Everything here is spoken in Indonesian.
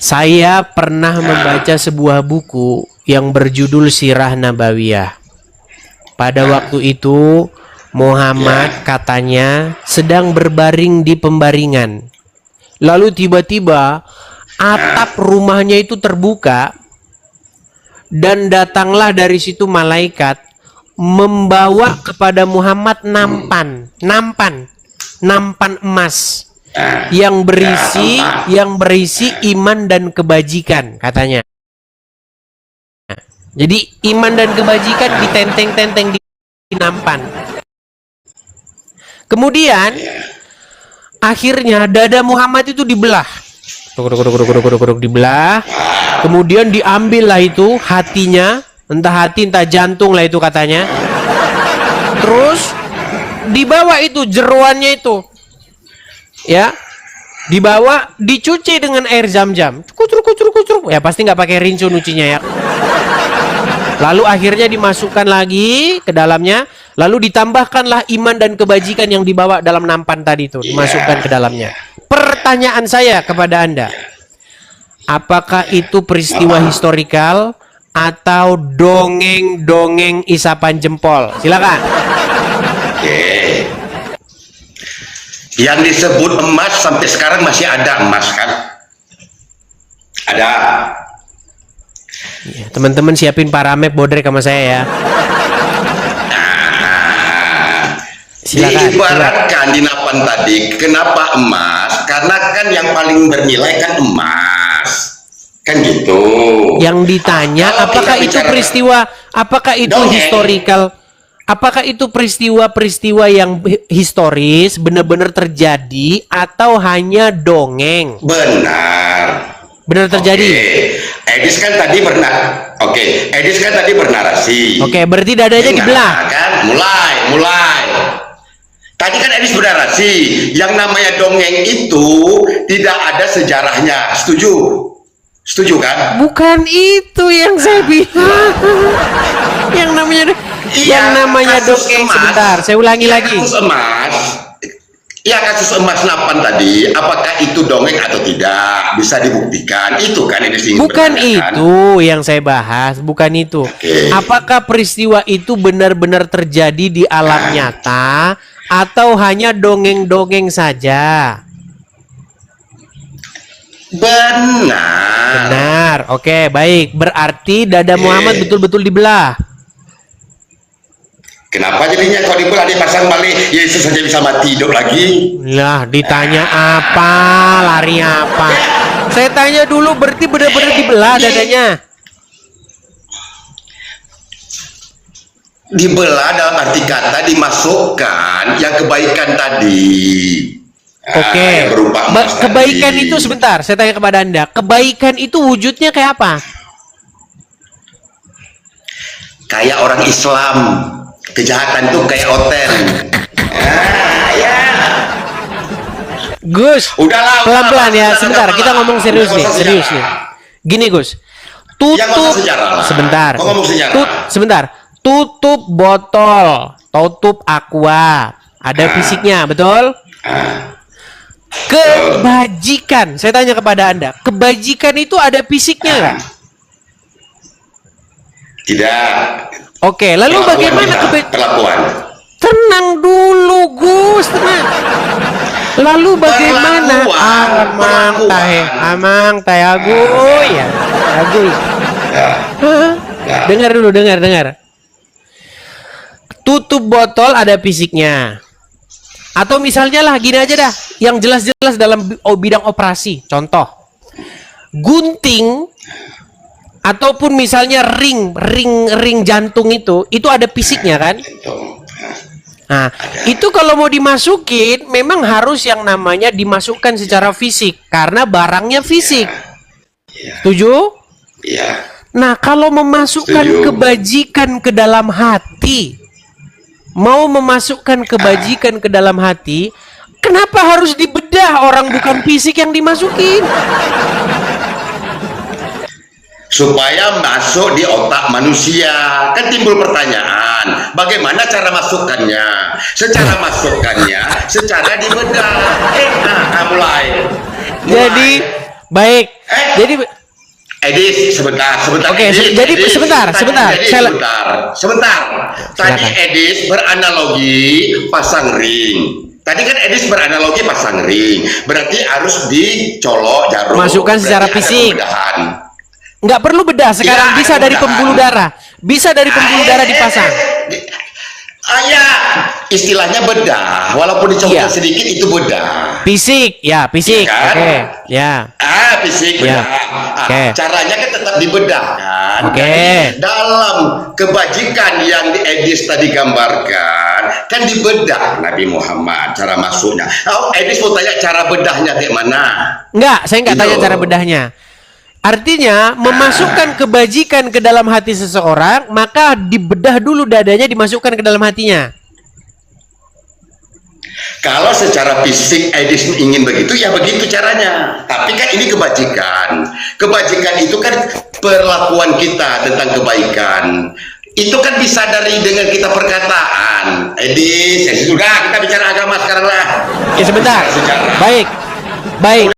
Saya pernah membaca sebuah buku yang berjudul Sirah Nabawiyah. Pada waktu itu Muhammad katanya sedang berbaring di pembaringan. Lalu tiba-tiba atap rumahnya itu terbuka dan datanglah dari situ malaikat membawa kepada Muhammad nampan emas yang berisi iman dan kebajikan katanya. Jadi iman dan kebajikan ditenteng-tenteng di nampan. Kemudian akhirnya dada Muhammad itu dibelah. Dibelah. Kemudian diambil lah itu hatinya, entah hati entah jantung lah itu katanya. Terus dibawa itu jeroannya itu. Ya. Dibawa dicuci dengan air zam-zam. Kucruk. Ya pasti nggak pakai rinso nyucinya ya. Lalu akhirnya dimasukkan lagi ke dalamnya, lalu ditambahkanlah iman dan kebajikan yang dibawa dalam nampan tadi itu, dimasukkan ke dalamnya. Pertanyaan saya kepada Anda, apakah itu peristiwa historikal atau dongeng-dongeng isapan jempol? Silakan. Oke. Yang disebut emas sampai sekarang masih ada emas kan? Ada. Ya, teman-teman siapin paramek bodrek sama saya ya. Silakan. Diibaratkan di napan tadi, kenapa emas? Karena kan yang paling bernilai kan emas, kan gitu. Yang ditanya apakah itu peristiwa, apakah itu historikal, apakah itu peristiwa-peristiwa yang historis benar-benar terjadi atau hanya dongeng? Benar terjadi. Edis kan tadi Edis kan tadi bernarasi. Berarti dadanya dibelah. Kan mulai. Tadi kan Edis bernarasi, yang namanya dongeng itu tidak ada sejarahnya. Setuju kan? Bukan itu yang saya bilang. yang namanya dongeng emas, sebentar, saya ulangi lagi. Kasus emas napan tadi, apakah itu dongeng atau tidak bisa dibuktikan? Itu kan ini bukan itu yang saya bahas, bukan itu. Apakah peristiwa itu benar-benar terjadi di alam nyata atau hanya dongeng-dongeng saja? Benar. Oke, baik. Berarti dada Muhammad betul-betul dibelah. Kenapa jadinya kalau dibelah dipasang balik Yesus saja bisa mati hidup lagi? Lah, ditanya apa? Lari apa? Saya tanya dulu, berarti benar-benar dibelah dadanya? Dibelah dalam arti kata dimasukkan yang kebaikan tadi. Oke. Kebaikan tadi. Itu sebentar, saya tanya kepada Anda. Kebaikan itu wujudnya kayak apa? Kayak orang Islam. Kejahatan tuh kayak hotel. Gus, pelan-pelan ya. Sebentar, kita ngomong serius nih. Gini Gus, tutup sebentar. Sebentar. Tutup botol, tutup aqua, ada fisiknya, betul? Kebajikan, saya tanya kepada Anda, kebajikan itu ada fisiknya nggak? Tidak. Oke, lalu bagaimana perlakuan? Tenang dulu, Gus, tenang. Lalu bagaimana? Amang tahe aguy ya. Dengar dulu, dengar. Tutup botol ada fisiknya. Atau misalnya lah gini aja dah, yang jelas-jelas dalam bidang operasi. Contoh, gunting ataupun misalnya ring jantung itu ada fisiknya kan? Nah, itu kalau mau dimasukin memang harus yang namanya dimasukkan secara fisik karena barangnya fisik. Setuju? Iya. Nah, kalau memasukkan kebajikan ke dalam hati, mau memasukkan kebajikan ke dalam hati, kenapa harus dibedah? Orang bukan fisik yang dimasukin. Supaya masuk di otak manusia. Kan timbul pertanyaan, bagaimana cara masukkannya? Secara dibedah. Mulai. Jadi baik. Jadi Edis, sebentar. Oke, Edis, jadi Edis. sebentar. Edis, sebentar. Tadi Silakan. Edis beranalogi pasang ring. Tadi kan Edis beranalogi pasang ring. Berarti harus dicolok jarum. Masukkan secara Berarti ada fisik. pembedahan. nggak perlu bedah sekarang, Ya, bisa ada dari pembedahan. pembuluh darah. Bisa dari pembuluh darah dipasang. Ya, istilahnya bedah. Walaupun Iya. dicoloknya sedikit itu bedah. Fisik, ya fisik. Iya kan? Oke, ya. Fisik Ya. bedah. Oke. Caranya kan tetap dibedah kan. Oke. Jadi, dalam kebajikan yang di Edis tadi gambarkan kan dibedah Nabi Muhammad cara masuknya. Oh, Edis mau tanya cara bedahnya kayak mana? Enggak, saya nggak Gitu. tanya cara bedahnya. Artinya memasukkan kebajikan ke dalam hati seseorang, maka dibedah dulu dadanya, dimasukkan ke dalam hatinya. Kalau secara fisik Edis ingin begitu, ya begitu caranya. Tapi kan ini kebajikan. Kebajikan itu kan perlakuan kita tentang kebaikan. Itu kan bisa dari dengan kita perkataan. Edis, sudah kita bicara agama sekarang lah. Ya sebentar. Sejarah. Baik. Baik.